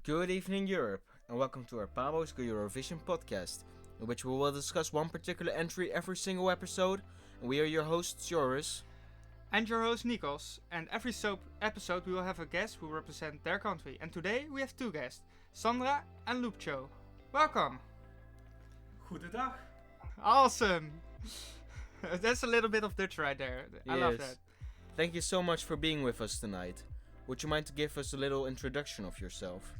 Good evening, Europe, and welcome to our Paboys Eurovision podcast, in which we will discuss one particular entry every single episode. And we are your hosts, Joris. And your host Nikos, and every episode we will have a guest who represent their country. And today we have two guests, Sandra and Lupcho. Welcome! Goedendag. Awesome! That's a little bit of Dutch right there. I love Yes. that. Thank you so much for being with us tonight. Would you mind to give us a little introduction of yourself?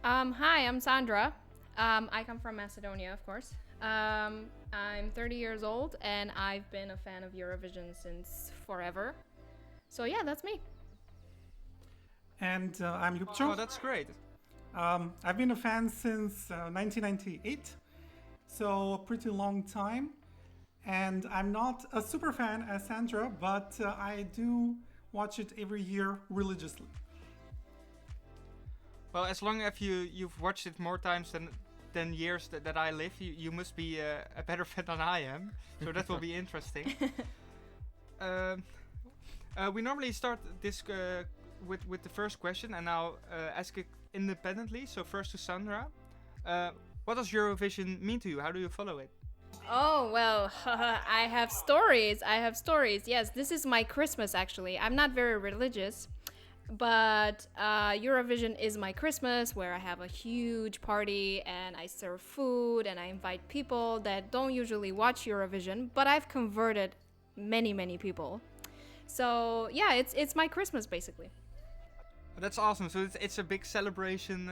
Hi, I'm Sandra. I come from Macedonia, of course. I'm 30 years old and I've been a fan of Eurovision since forever. So yeah, that's me. And I'm Lupcho. Oh, that's great. I've been a fan since 1998, so a pretty long time. And I'm not a super fan as Sandra, but I do watch it every year religiously. Well, as long as you've watched it more times than years that I live, you must be a better fan than I am. So that will be interesting. We normally start this with the first question, and I'll ask it independently. So first to Sandra, what does Eurovision mean to you? How do you follow it? Oh, well, I have stories. Yes, this is my Christmas actually. I'm not very religious, but Eurovision is my Christmas, where I have a huge party and I serve food and I invite people that don't usually watch Eurovision, but I've converted many people. So yeah, it's my Christmas basically. That's awesome. So it's a big celebration,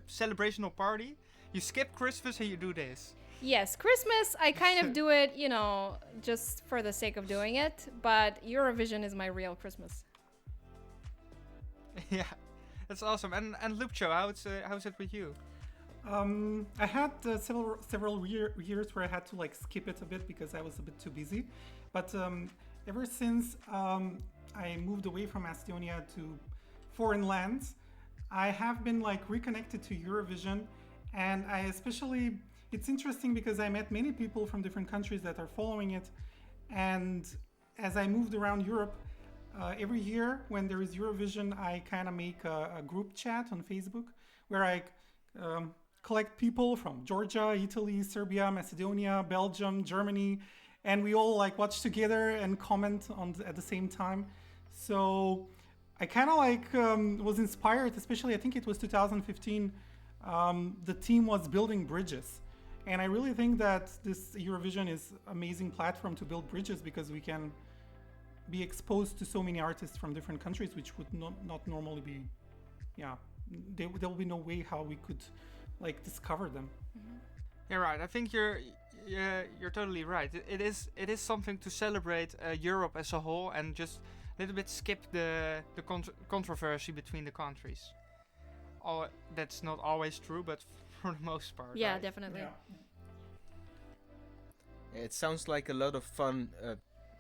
celebrational party. You skip Christmas and you do this. Yes, Christmas, I kind of do it, just for the sake of doing it, but Eurovision is my real Christmas. Yeah, that's awesome. And Lupcho, how's it with you? I had several years where I had to skip it a bit because I was a bit too busy. But ever since I moved away from Macedonia to foreign lands, I have been reconnected to Eurovision, and I especially. It's interesting because I met many people from different countries that are following it, and as I moved around Europe, every year when there is Eurovision, I kind of make a group chat on Facebook where I collect people from Georgia, Italy, Serbia, Macedonia, Belgium, Germany, and we all watch together and comment at the same time. So I kind of was inspired, especially I think it was 2015. The team was building bridges. And I really think that this Eurovision is an amazing platform to build bridges because we can be exposed to so many artists from different countries, which would not normally be, there will be no way how we could discover them. Mm-hmm. Yeah, right. I think you're totally right. It is something to celebrate Europe as a whole and just a little bit skip the controversy between the countries. That's not always true, but for the most part. Yeah, right? definitely. Yeah. It sounds like a lot of fun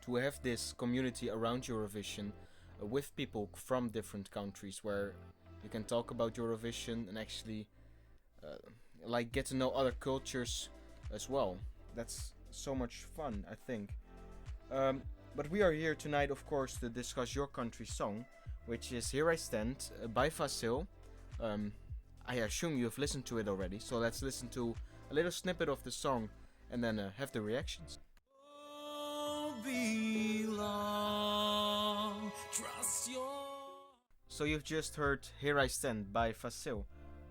to have this community around Eurovision with people from different countries where you can talk about Eurovision and actually get to know other cultures as well. That's so much fun, I think. But we are here tonight, of course, to discuss your country's song, which is Here I Stand by Vasil. I assume you've listened to it already, so let's listen to a little snippet of the song and then have the reactions. So you've just heard Here I Stand by Vasil.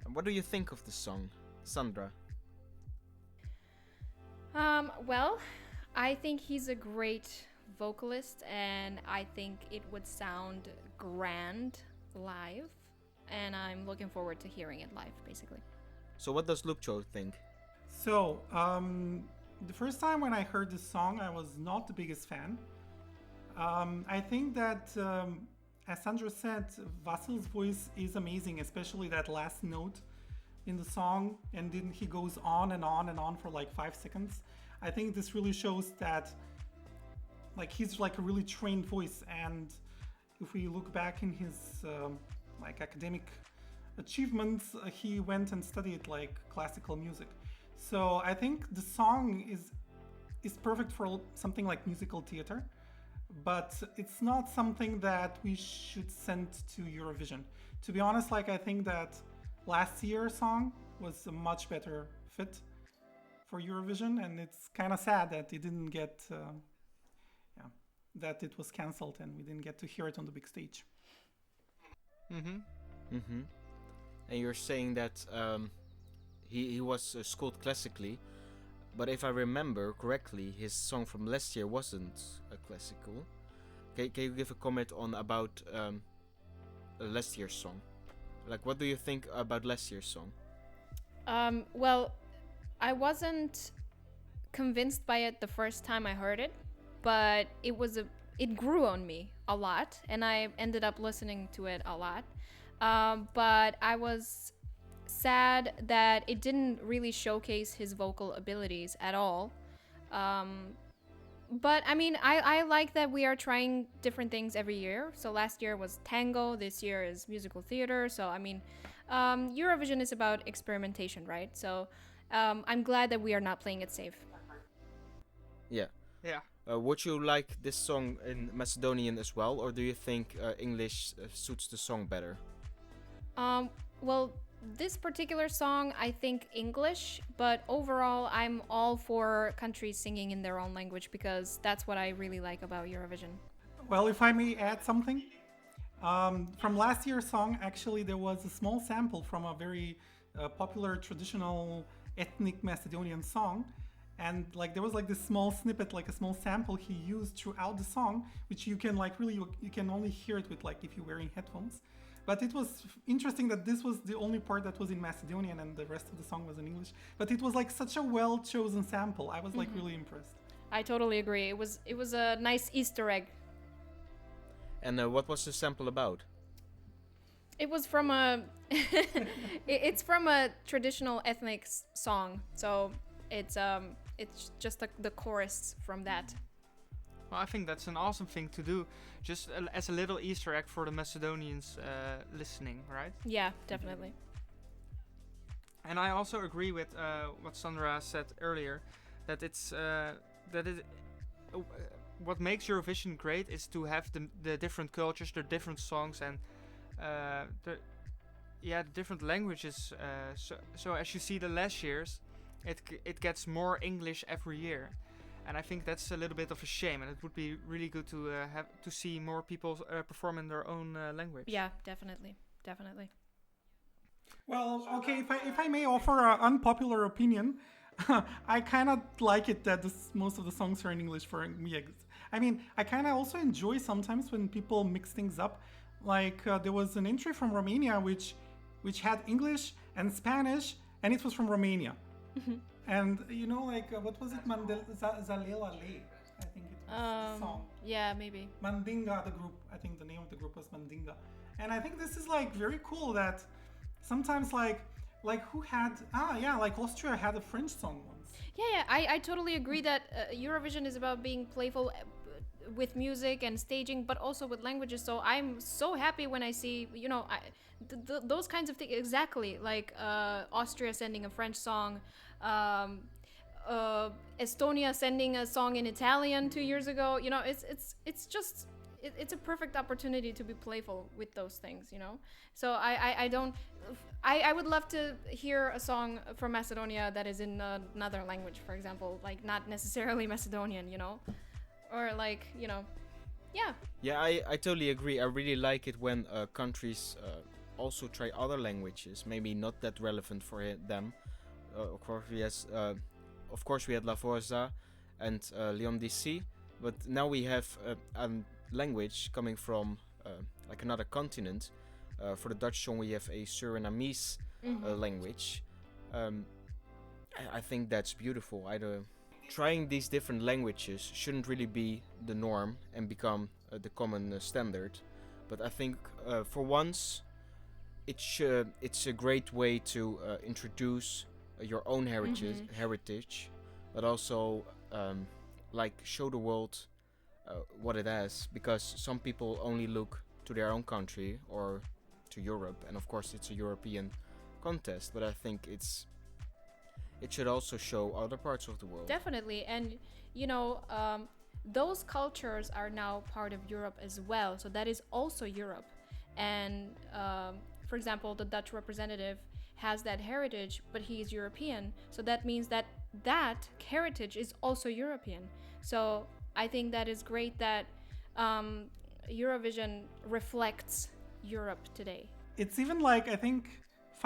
And what do you think of the song, Sandra? Well, I think he's a great vocalist and I think it would sound grand live. And I'm looking forward to hearing it live, basically. So what does Lupcho think? So, the first time when I heard this song, I was not the biggest fan. I think that, as Sandra said, Vasil's voice is amazing, especially that last note in the song, and then he goes on and on and on for 5 seconds. I think this really shows that he's a really trained voice, and if we look back in his academic achievements, he went and studied classical music. So I think the song is perfect for something like musical theater, but it's not something that we should send to Eurovision. To be honest, I think that last year's song was a much better fit for Eurovision, and it's kind of sad that it didn't get, that it was cancelled and we didn't get to hear it on the big stage. And you're saying that he was schooled classically, but if I remember correctly, his song from last year wasn't a classical. Can you give a comment on about last year's song? Like, what do you think about last year's song? Well, I wasn't convinced by it the first time I heard it, but it grew on me a lot, and I ended up listening to it a lot. But I was sad that it didn't really showcase his vocal abilities at all. But I mean, I like that we are trying different things every year. So last year was tango, this year is musical theater. So I mean, Eurovision is about experimentation, right? So I'm glad that we are not playing it safe. Yeah. Yeah. Would you like this song in Macedonian as well, or do you think English suits the song better? Well, this particular song, I think English, but overall, I'm all for countries singing in their own language because that's what I really like about Eurovision. Well, if I may add something, from last year's song, actually, there was a small sample from a very popular traditional ethnic Macedonian song. And like there was like this small snippet, like a small sample he used throughout the song, which you can like really, you can only hear it with like if you're wearing headphones. But it was interesting that this was the only part that was in Macedonian and the rest of the song was in English. But it was like such a well chosen sample. I was like really impressed. I totally agree. It was a nice Easter egg. And what was the sample about? It was from a it's from a traditional ethnic song. So it's just the chorus from that. Well, I think that's an awesome thing to do, just as a little Easter egg for the Macedonians listening, right? Yeah, definitely. And I also agree with what Sandra said earlier, that what makes Eurovision great is to have the different cultures, the different songs, and the different languages. So as you see the last years, it gets more English every year. And I think that's a little bit of a shame, and it would be really good to have to see more people perform in their own language. Yeah, definitely. Well, okay, if I may offer an unpopular opinion, I kind of like it that most of the songs are in English for me. I mean, I kind of also enjoy sometimes when people mix things up. Like there was an entry from Romania which had English and Spanish, and it was from Romania. And you know, like what was it? Zalela Le, I think it was the song. Yeah, maybe. Mandinga, the group. I think the name of the group was Mandinga. And I think this is like very cool that sometimes like who had like Austria had a French song once. Yeah, I totally agree that Eurovision is about being playful with music and staging, but also with languages. So I'm so happy when I see, you know, those kinds of things. Exactly, like Austria sending a French song, Estonia sending a song in Italian 2 years ago. You know, it's a perfect opportunity to be playful with those things. You know, so I would love to hear a song from Macedonia that is in another language, for example, like not necessarily Macedonian. You know. Or like, you know, yeah. Yeah, I totally agree. I really like it when countries also try other languages, maybe not that relevant for them. Of course we had La Forza and Leon DC, but now we have a language coming from like another continent. For the Dutch song we have a Surinamese language. I think that's beautiful. Trying these different languages shouldn't really be the norm and become the common standard, but I think for once it's a great way to introduce your own heritage, but also like show the world what it has, because some people only look to their own country or to Europe, and of course it's a European contest, but I think it should also show other parts of the world. Definitely. And, you know, those cultures are now part of Europe as well. So that is also Europe. And for example, the Dutch representative has that heritage, but he's European. So that means that that heritage is also European. So I think that is great that Eurovision reflects Europe today. It's even like, I think,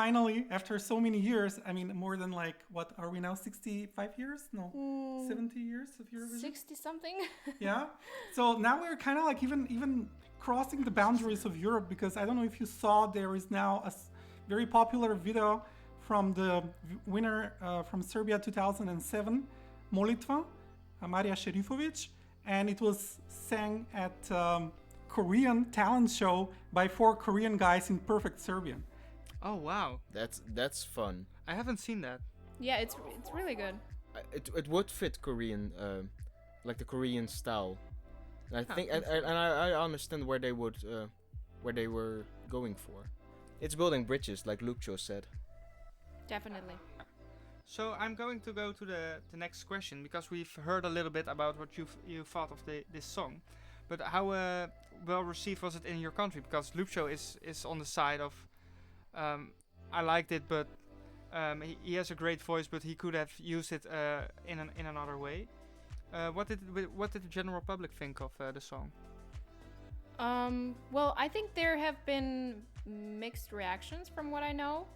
finally, after so many years, I mean, more than like, what are we now, 65 years? No, 70 years of Eurovision? 60 something? Yeah. So now we're kind of like even crossing the boundaries of Europe, because I don't know if you saw, there is now a very popular video from the winner from Serbia 2007, Molitva, Marija Šerifović, and it was sang at Korean talent show by 4 Korean guys in perfect Serbian. Oh wow, That's fun. I haven't seen that. Yeah, it's really good. It would fit Korean, like the Korean style. And I think, and I understand where they were going for. It's building bridges, like Lupcho said. Definitely. So I'm going to go to the next question, because we've heard a little bit about what you thought of this song, but how well received was it in your country? Because Lupcho is on the side of I liked it, but he has a great voice, but he could have used it in another way. What did the general public think of the song? Well, I think there have been mixed reactions from what I know.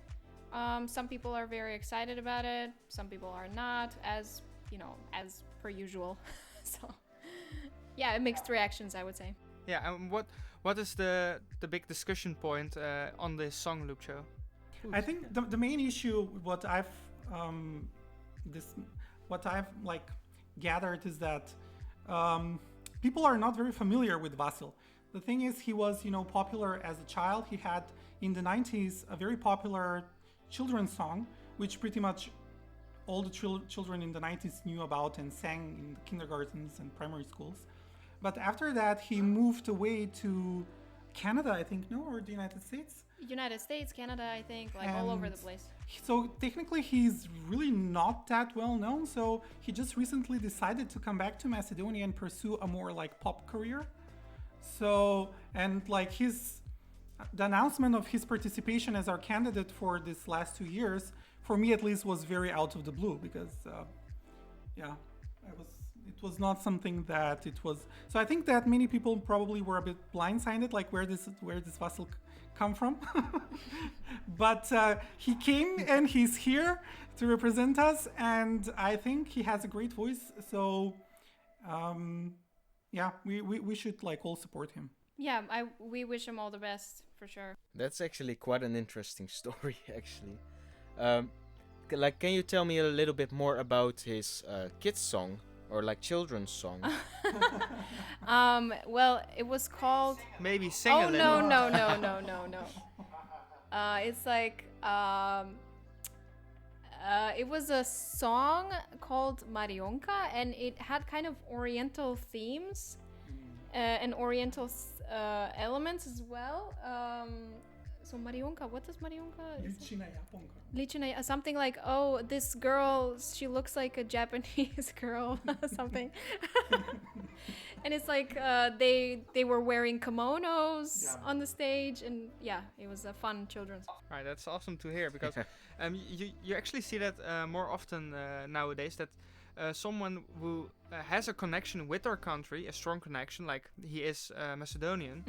Some people are very excited about it. Some people are not, as per usual. So, yeah, mixed reactions, I would say. Yeah, and what is the big discussion point on this song, Lupcho? I think the main issue, what I've like gathered, is that people are not very familiar with Vasil. The thing is, he was popular as a child. He had in the 90s a very popular children's song, which pretty much all the children in the 90s knew about and sang in the kindergartens and primary schools. But after that, he moved away to Canada, I think, no, or the United States? United States, Canada, I think, like all over the place. So technically he's really not that well known. So he just recently decided to come back to Macedonia and pursue a more like pop career. So, and like the announcement of his participation as our candidate for this last 2 years, for me at least, was very out of the blue, because it was not something that it was. So I think that many people probably were a bit blindsided, like where does Vasil come from? But he came and he's here to represent us, and I think he has a great voice. So we should like all support him. Yeah, we wish him all the best, for sure. That's actually quite an interesting story, actually. Can you tell me a little bit more about his kids song, or like children's song? Well, it was called... Maybe sing a little. No. It's like... it was a song called Marionka, and it had kind of oriental themes and oriental elements as well. So Marionka, what does Marionka? Lichina, something like, oh, this girl, she looks like a Japanese girl, something. And it's like they were wearing kimonos on the stage, and yeah, it was a fun children's. Right, that's awesome to hear, because you actually see that more often nowadays, that someone who has a connection with our country, a strong connection, like he is Macedonian,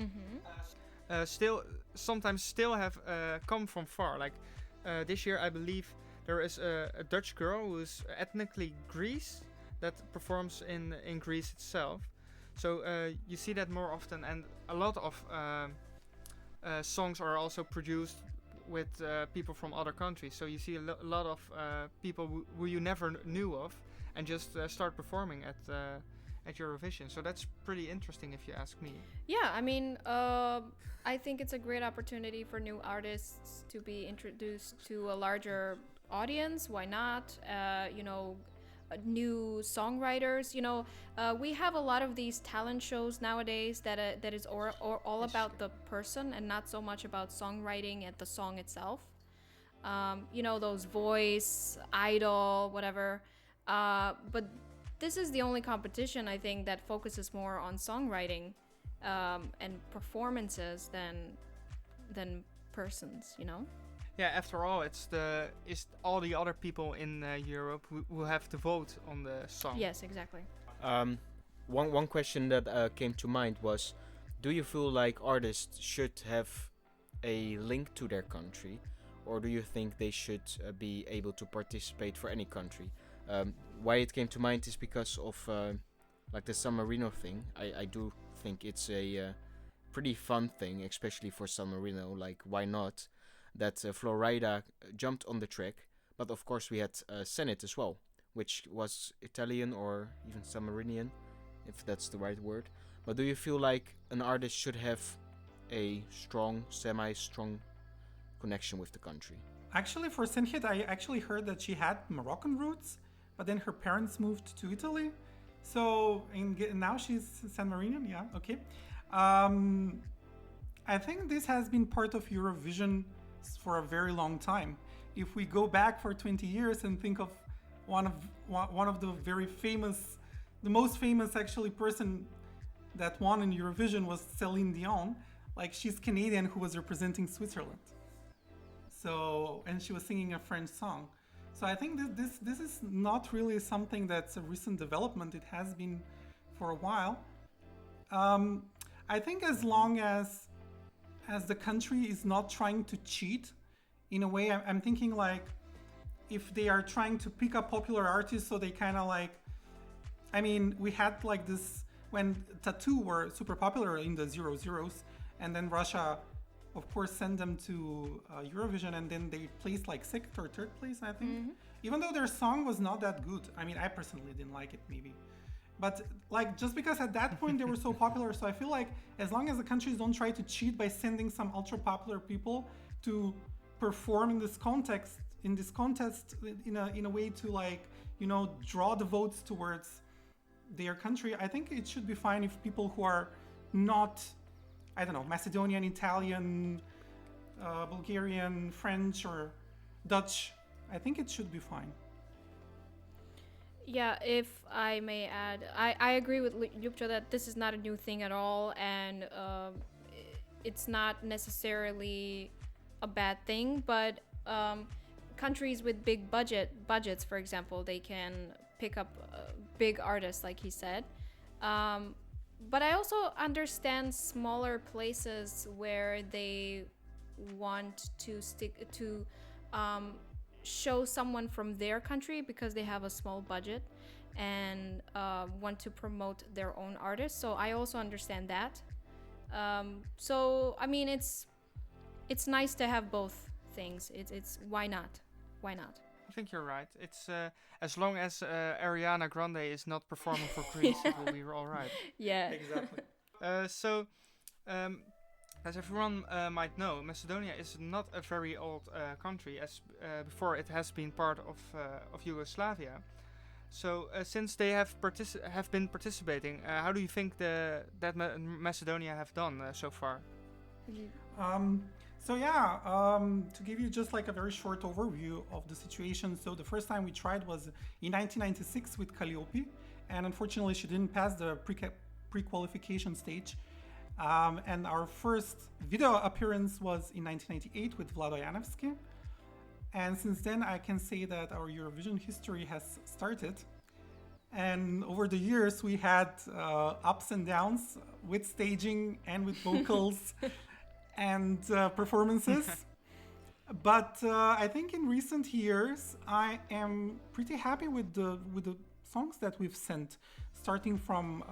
sometimes have come from far. Like this year, I believe there is a Dutch girl who is ethnically Greece that performs in Greece itself. So you see that more often, and a lot of songs are also produced with people from other countries. So you see a lot of people who you never knew of, and just start performing at Eurovision. So that's pretty interesting, if you ask me. Yeah, I mean, I think it's a great opportunity for new artists to be introduced to a larger audience. Why not? New songwriters. We have a lot of these talent shows nowadays that is all about the person and not so much about songwriting and the song itself. Those Voice, Idol, whatever. But this is the only competition, I think, that focuses more on songwriting and performances than persons, you know? Yeah, after all, it's all the other people in Europe who have to vote on the song. Yes, exactly. One question that came to mind was, do you feel like artists should have a link to their country, or do you think they should be able to participate for any country? Why it came to mind is because of like the San Marino thing. I do think it's a pretty fun thing, especially for San Marino. Like, why not? That Florida jumped on the track, but of course we had Senate as well, which was Italian or even San Marinian, if that's the right word. But do you feel like an artist should have a strong, semi-strong connection with the country? Actually, for Senhit, I actually heard that she had Moroccan roots, but then her parents moved to Italy. So now she's San Marinian, yeah, okay. I think this has been part of Eurovision for a very long time. If we go back for 20 years and think of one of the very famous, the most famous actually person that won in Eurovision was Celine Dion. Like, she's Canadian who was representing Switzerland. So, and she was singing a French song. So I think this is not really something that's a recent development. It has been for a while. I think as long as the country is not trying to cheat, in a way, I'm thinking like, if they are trying to pick up popular artists, so they kind of like, I mean, we had like this when Tattoo were super popular in the 00s, and then Russia, of course, sent them to Eurovision, and then they placed like 6th or 3rd place, I think. Mm-hmm. Even though their song was not that good. I mean, I personally didn't like it, maybe. But like, just because at that point they were so popular, so I feel like as long as the countries don't try to cheat by sending some ultra popular people to perform in this contest in a way to, like, you know, draw the votes towards their country, I think it should be fine if people who are not, I don't know, Macedonian, Italian, Bulgarian, French, or Dutch, I think it should be fine. Yeah, if I may add, I agree with Ljupcha that this is not a new thing at all, and it's not necessarily a bad thing, but countries with big budgets, for example, they can pick up big artists, like he said. But I also understand smaller places where they want to stick to show someone from their country because they have a small budget and want to promote their own artists. So I also understand that. So I mean, it's nice to have both things. It's why not? Why not? I think you're right. It's as long as Ariana Grande is not performing for Greece, it will be all right. Yeah, exactly. So, as everyone might know, Macedonia is not a very old country, as before it has been part of Yugoslavia. So, since they have been participating, how do you think that Macedonia have done so far? To give you just like a very short overview of the situation. So the first time we tried was in 1996 with Calliope, and unfortunately she didn't pass the pre-qualification stage. And our first video appearance was in 1998 with Vlado Janevski. And since then I can say that our Eurovision history has started. And over the years we had ups and downs with staging and with vocals and performances. But I think in recent years I am pretty happy with the songs that we've sent, starting from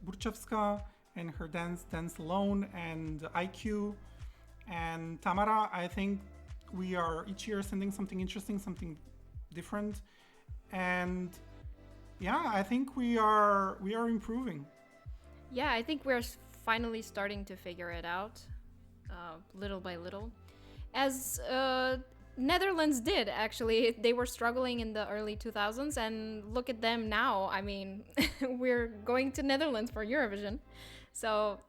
Burčeska and her Dance Alone, and IQ and Tamara. I think we are each year sending something interesting, something different, and yeah, I think we are improving. Yeah, I think we're finally starting to figure it out, little by little, as Netherlands did. Actually, they were struggling in the early 2000s, and look at them now. I mean, we're going to Netherlands for Eurovision, so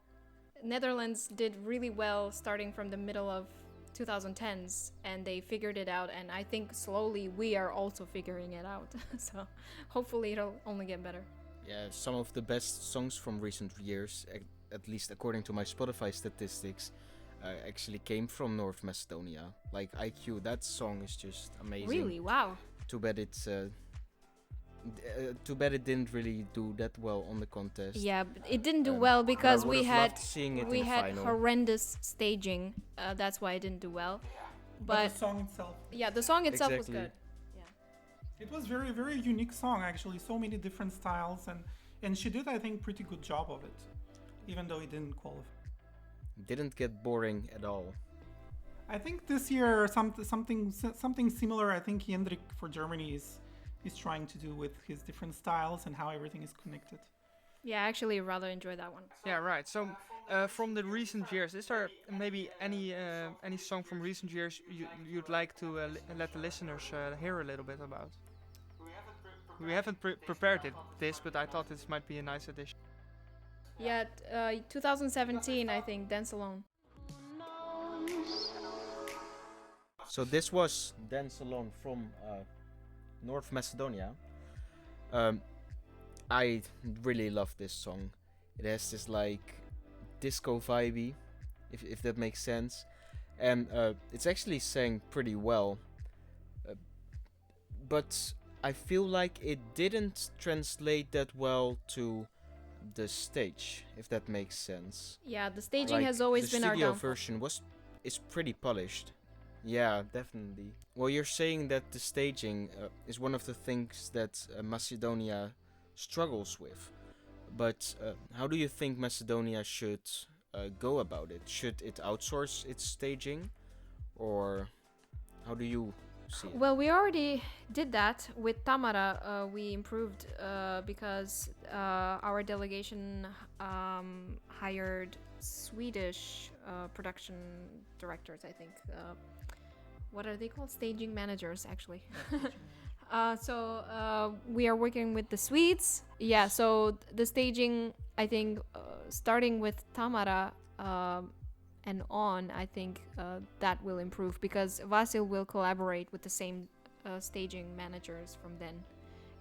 Netherlands did really well starting from the middle of 2010s, and they figured it out, and I think slowly we are also figuring it out. So hopefully it'll only get better. Yeah, some of the best songs from recent years, at least according to my Spotify statistics, actually came from North Macedonia. Like IQ, that song is just amazing. Really? Wow. Too bad too bad it didn't really do that well on the contest. Yeah, but it didn't do Um, well but I because would've we had loved seeing it we in the had final. horrendous staging. That's why it didn't do well. But But the song itself, yeah, the song itself was Exactly. good. it was very, very unique song actually. So many different styles, and she did, I think, pretty good job of it, even though it didn't qualify. Didn't get boring at all. I think this year something similar. I think Jendrik for Germany is trying to do with his different styles and how everything is connected. Yeah, I actually rather enjoy that one. Yeah, right. So, from the recent years, is there maybe any song from recent years you'd like to let the listeners hear a little bit about? We haven't prepared this, but I thought this might be a nice addition. Yeah, 2017, I think, Dance Alone. So this was Dance Alone from North Macedonia. I really love this song. It has this like disco vibey, if that makes sense, and it's actually sang pretty well. But I feel like it didn't translate that well to the stage, if that makes sense. Yeah, the staging Like, has always the been our studio downfall. version is pretty polished. Yeah, definitely. Well, you're saying that the staging is one of the things that Macedonia struggles with. But how do you think Macedonia should go about it? Should it outsource its staging? Or how do you see it? Well, we already did that with Tamara. We improved because our delegation hired Swedish production directors, I think. What are they called? Staging managers, actually. So we are working with the Swedes. Yeah, so the staging, I think, starting with Tamara and on, I think that will improve because Vasil will collaborate with the same staging managers from then.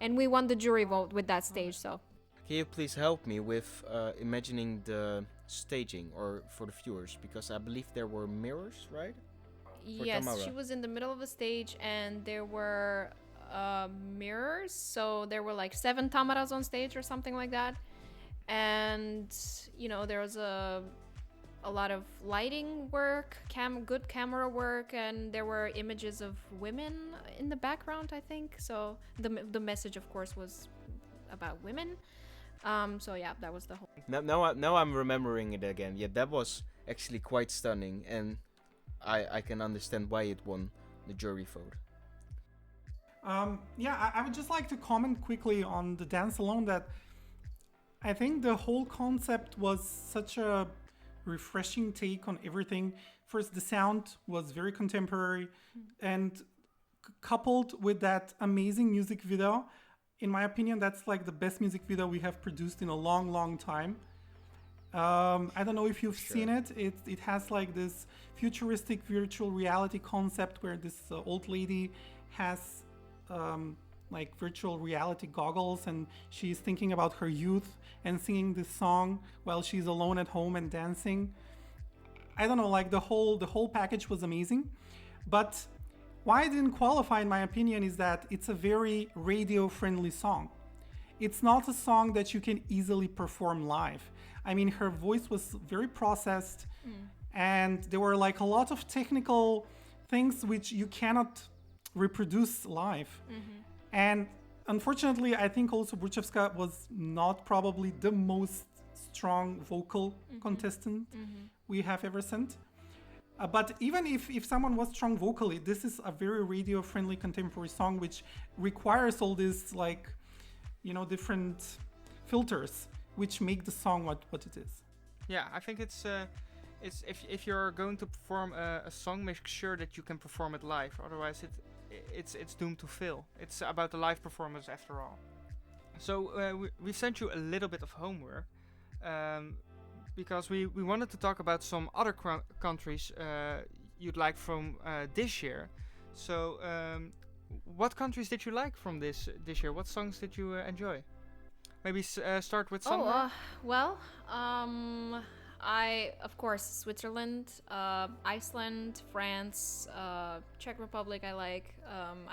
And we won the jury vote with that stage, so. Can you please help me with imagining the staging or for the viewers? Because I believe there were mirrors, right? Yes, Tamara. she was in the middle of a stage and there were mirrors. So there were like 7 Tamaras on stage or something like that. And, you know, there was a lot of lighting work, good camera work, and there were images of women in the background, I think. So the message, of course, was about women. So yeah, that was the whole. Now I'm remembering it again. Yeah, that was actually quite stunning, and I can understand why it won the jury vote. Yeah, I would just like to comment quickly on the Dance Alone that I think the whole concept was such a refreshing take on everything. First, the sound was very contemporary, and coupled with that amazing music video, in my opinion, that's like the best music video we have produced in a long, long time. I don't know if you've seen it. It has like this futuristic virtual reality concept where this old lady has like virtual reality goggles and she's thinking about her youth and singing this song while she's alone at home and dancing. I don't know, like the whole package was amazing. But why it didn't qualify, in my opinion, is that it's a very radio-friendly song. It's not a song that you can easily perform live. I mean, her voice was very processed, and there were like a lot of technical things which you cannot reproduce live. And unfortunately, I think also Burčeska was not probably the most strong vocal contestant we have ever sent. But even if someone was strong vocally, this is a very radio-friendly contemporary song which requires all these like, you know, different filters which make the song what it is. Yeah, I think it's if you're going to perform a song, make sure that you can perform it live. Otherwise, it's doomed to fail. It's about the live performance after all. So we sent you a little bit of homework. Because we wanted to talk about some other countries you'd like from this year. So, what countries did you like from this year? What songs did you enjoy? Maybe start with Sandra. Of course, Switzerland, Iceland, France, Czech Republic. I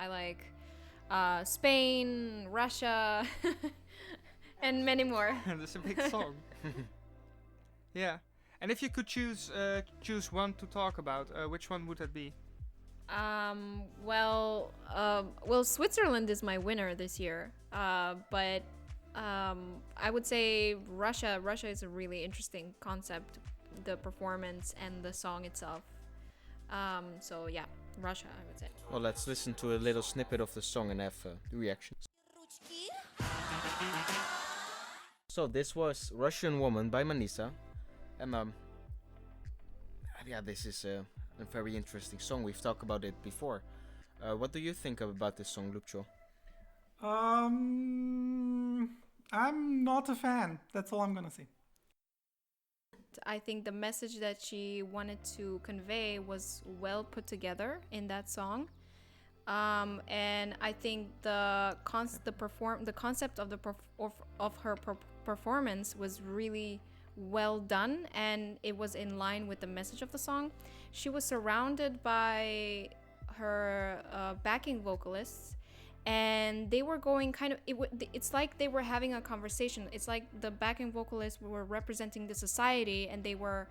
like Spain, Russia, and many more. That's a big song. Yeah. And if you could choose one to talk about, which one would that be? Well, Switzerland is my winner this year. But I would say Russia. Russia is a really interesting concept, the performance and the song itself. So yeah, Russia, I would say. Well, let's listen to a little snippet of the song and have the reactions. So this was Russian Woman by Manizha. And yeah, this is a very interesting song. We've talked about it before. What do you think about this song, Lupcho? I'm not a fan. That's all I'm gonna say. I think the message that she wanted to convey was well put together in that song. And I think the concept of her performance was really well done, and it was in line with the message of the song. She was surrounded by her backing vocalists, and they were going kind of it's like they were having a conversation. It's like the backing vocalists were representing the society, and they were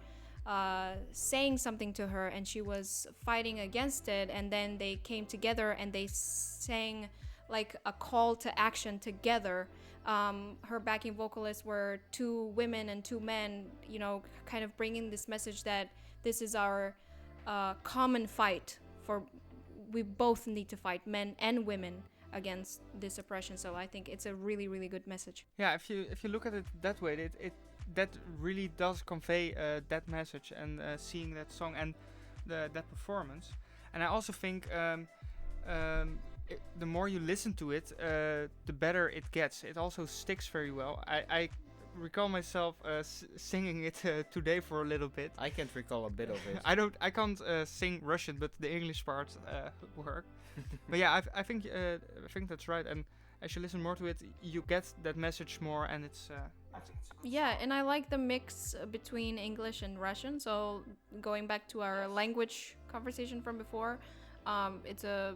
saying something to her, and she was fighting against it, and then they came together and they sang like a call to action together. Her backing vocalists were two women and two men, you know, kind of bringing this message that this is our common fight. We both need to fight, men and women, against this oppression. So I think it's a really, really good message. Yeah, if you look at it that way, that really does convey that message, and seeing that song and that performance. And I also think the more you listen to it, the better it gets. It also sticks very well. I recall myself singing it today for a little bit. I can't recall a bit of it. I can't sing Russian, but the English part work. But yeah, I think that's right. And as you listen more to it, you get that message more, and it's yeah, and I like the mix between English and Russian. So going back to our language conversation from before, it's a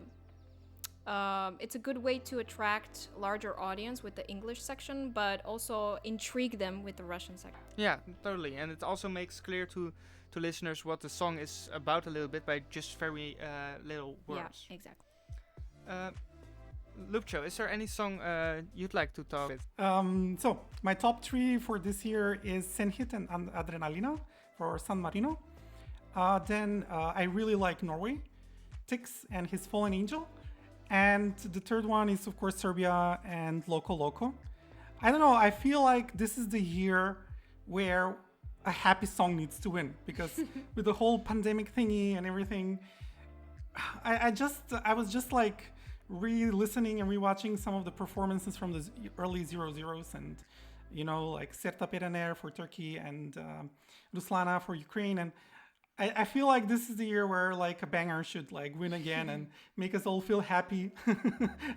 good way to attract larger audience with the English section, but also intrigue them with the Russian section. Yeah, totally. And it also makes clear to listeners what the song is about a little bit by just very little words. Yeah, exactly. Lupcho, is there any song you'd like to talk with? So my top 3 for this year is Senhit and Adrenalina for San Marino. Then I really like Norway, Tix and His Fallen Angel. And the third one is, of course, Serbia and LOCO. I don't know, I feel like this is the year where a happy song needs to win, because with the whole pandemic thingy and everything, I was just like re-listening and re-watching some of the performances from the early 00s, and, you know, like Serta Perener for Turkey and Ruslana for Ukraine. And I feel like this is the year where like a banger should like win again and make us all feel happy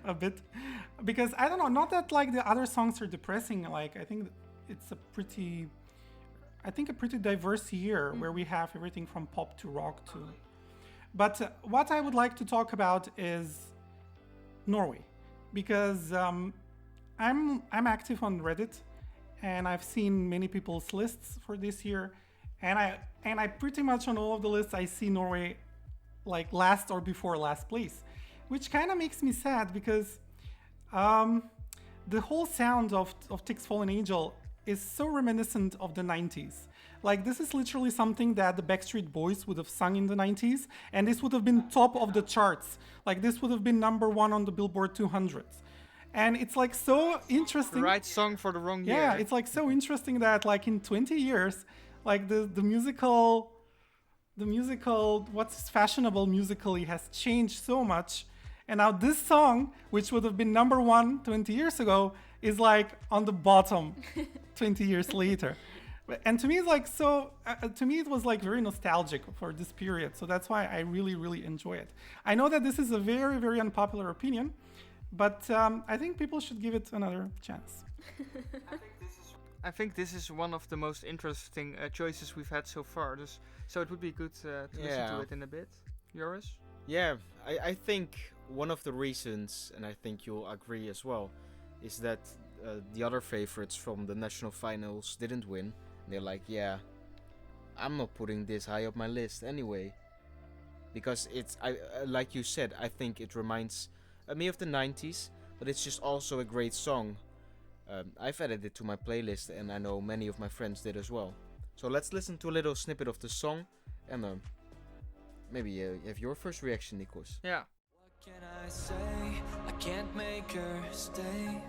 a bit, because I don't know, not that like the other songs are depressing. Like I think it's a pretty diverse year where we have everything from pop to rock to. But what I would like to talk about is Norway, because I'm active on Reddit, and I've seen many people's lists for this year. And I pretty much on all of the lists I see Norway like last or before last place, which kind of makes me sad, because the whole sound of Tix Fallen Angel is so reminiscent of the 90s. Like this is literally something that the Backstreet Boys would have sung in the 90s, and this would have been top of the charts. Like this would have been #1 on the Billboard 200s. And it's like so interesting. The right song for the wrong year. Yeah, it's like so interesting that like in 20 years, like the musical, what's fashionable musically has changed so much. And now this song, which would have been #1 20 years ago, is like on the bottom 20 years later. And to me, it's like so. To me, it was like very nostalgic for this period. So that's why I really, really enjoy it. I know that this is a very, very unpopular opinion, but I think people should give it another chance. I think this is one of the most interesting choices we've had so far. So it would be good to listen to it in a bit. Joris? Yeah, I think one of the reasons, and I think you'll agree as well, is that the other favorites from the national finals didn't win. They're like, yeah, I'm not putting this high up my list anyway. Because it's, like you said, I think it reminds me of the 90s, but it's just also a great song. I've added it to my playlist, and I know many of my friends did as well. So let's listen to a little snippet of the song, and maybe you have your first reaction, Nikos. Yeah. What can I say? I can't make her stay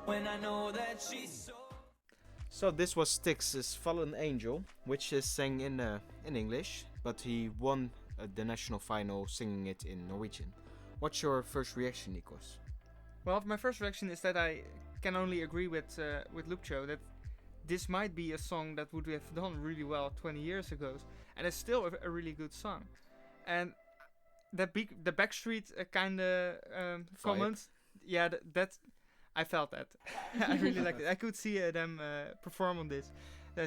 when I know that she's so. So this was Styx's Fallen Angel, which is sang in English, but he won the national final singing it in Norwegian. What's your first reaction, Nikos? Well, my first reaction is that I can only agree with Lupcho that this might be a song that would have done really well 20 years ago, and it's still a really good song. And the Backstreet kind of comment, yeah, that I felt that. I really liked it. I could see them perform on this,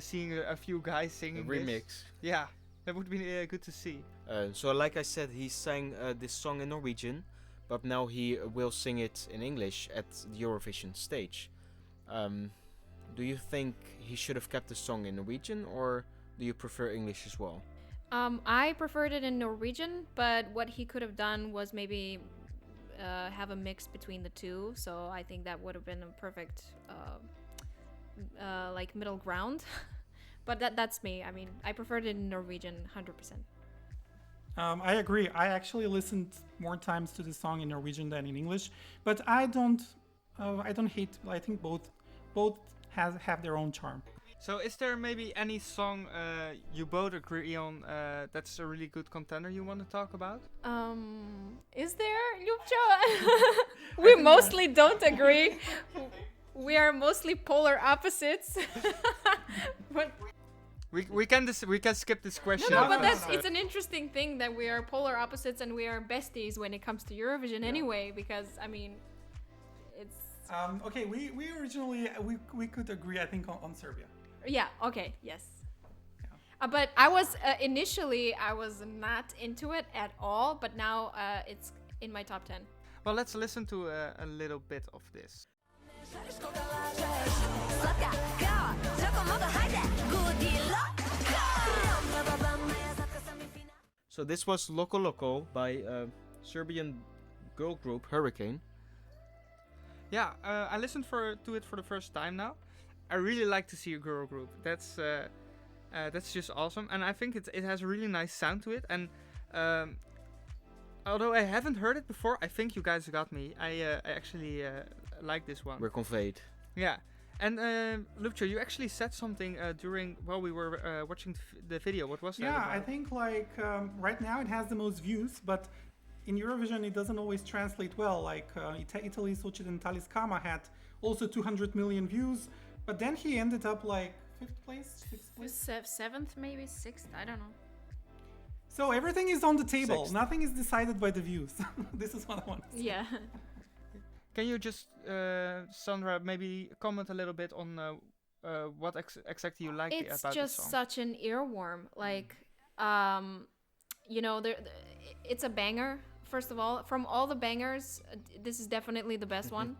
seeing a few guys singing A remix. this. Yeah, that would be good to see. So like I said, he sang this song in Norwegian, but now he will sing it in English at the Eurovision stage. Do you think he should have kept the song in Norwegian, or do you prefer English as well? I preferred it in Norwegian, but what he could have done was maybe have a mix between the two. So I think that would have been a perfect like middle ground. But that's me. I mean, I preferred it in Norwegian 100%. I agree. I actually listened more times to the song in Norwegian than in English, but I don't hate. I think both have their own charm. So is there maybe any song you both agree on that's a really good contender you want to talk about? Is there, Lupcho? We mostly don't agree. We are mostly polar opposites. But We can skip this question. no, but it's an interesting thing that we are polar opposites and we are besties when it comes to Eurovision anyway. Because I mean, it's Okay, we originally we could agree, I think, on Serbia. yeah. Okay. Yes. Yeah. But I was initially I was not into it at all, but now it's in my top 10. Well, let's listen to a little bit of this. So this was Loco Loco by Serbian girl group Hurricane. Yeah, I listened to it for the first time now. I really like to see a girl group. That's just awesome, and I think it has a really nice sound to it. And although I haven't heard it before, I think you guys got me. I actually like this one. We're conveyed. Yeah, and Lupcho, you actually said something while we were watching the video. What was that? Yeah, about? I think like right now it has the most views, but in Eurovision it doesn't always translate well. Like Italy's Occidentalis Kama had also 200 million views, but then he ended up like 5th place, 6th place. 7th, maybe 6th. I don't know. So everything is on the table. 6th. Nothing is decided by the views. This is what I want to say. Yeah. Can you just, Sandra, maybe comment a little bit on what exactly you like It's about just the song? such an earworm. Like, you know, it's a banger. First of all, from all the bangers, this is definitely the best one.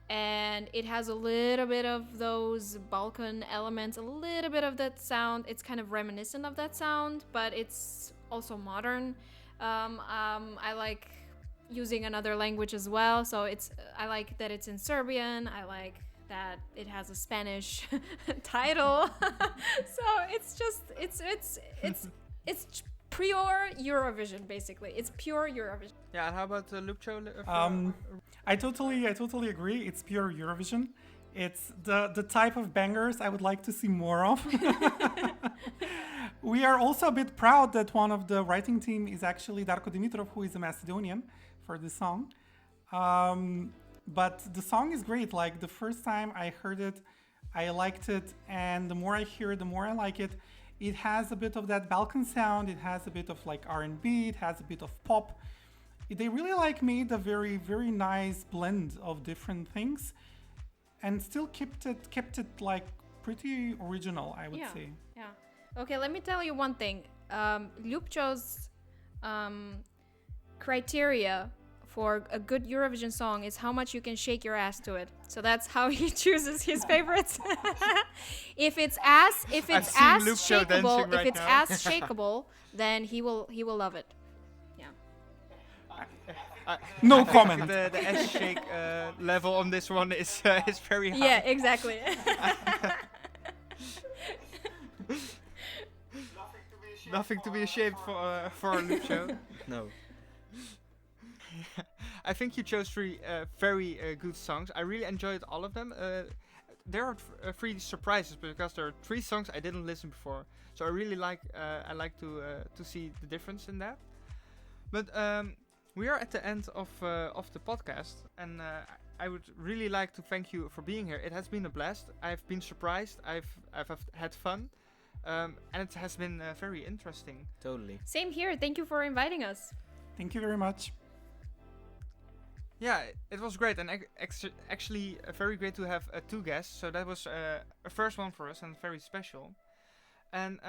And it has a little bit of those Balkan elements, a little bit of that sound. It's kind of reminiscent of that sound, but it's also modern. I like using another language as well, so I like that it's in Serbian. I like that it has a Spanish title. So it's pure Eurovision, basically. It's pure Eurovision. Yeah, and how about Lupcho? I totally agree. It's pure Eurovision. It's the type of bangers I would like to see more of. We are also a bit proud that one of the writing team is actually Darko Dimitrov, who is a Macedonian, for the song. But the song is great. Like the first time I heard it, I liked it, and the more I hear it, the more I like it. It has a bit of that Balkan sound. It has a bit of like R&B. It has a bit of pop. They really like made a very, very nice blend of different things. and still kept it like pretty original, I would say. Yeah. Okay, let me tell you one thing. Ljupčo's criteria for a good Eurovision song is how much you can shake your ass to it. So that's how he chooses his favorites. if it's ass shakeable, then he will love it. Yeah. No comment. The ass shake level on this one is very high. Yeah, exactly. Nothing to be ashamed for Ljupčo. No. I think you chose three very good songs. I really enjoyed all of them. There are three surprises because there are three songs I didn't listen before. So I really like to see the difference in that. But we are at the end of the podcast, and I would really like to thank you for being here. It has been a blast. I've been surprised. I've had fun. And it has been very interesting. Totally. Same here. Thank you for inviting us. Thank you very much. Yeah, it was great, and actually very great to have two guests. So that was a first one for us and very special. And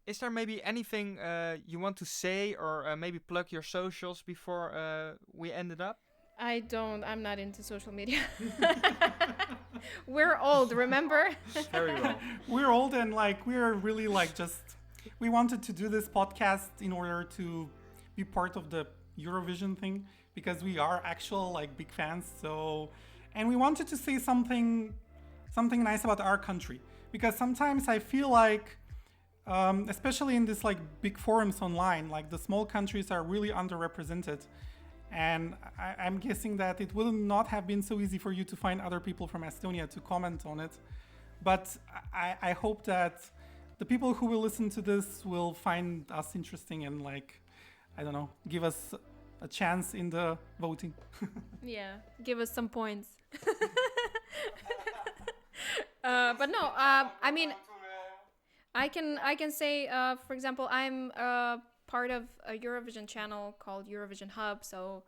is there maybe anything you want to say, or maybe plug your socials before we ended up? I'm not into social media. We're old, remember? Very well. We're old, and like we're really like we wanted to do this podcast in order to be part of the Eurovision thing, because we are actual like big fans. So, and we wanted to say something nice about our country, because sometimes I feel like, especially in this like big forums online, like the small countries are really underrepresented. And I'm guessing that it will not have been so easy for you to find other people from Estonia to comment on it. But I hope that the people who will listen to this will find us interesting and like, I don't know, give us a chance in the voting. Yeah, give us some points. But no, I mean, I can say, for example, I'm part of a Eurovision channel called Eurovision Hub. So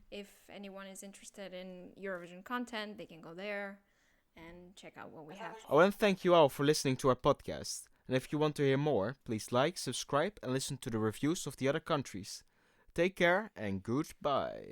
if anyone is interested in Eurovision content, they can go there and check out what we have. I want to thank you all for listening to our podcast. And if you want to hear more, please like, subscribe, and listen to the reviews of the other countries. Take care and goodbye.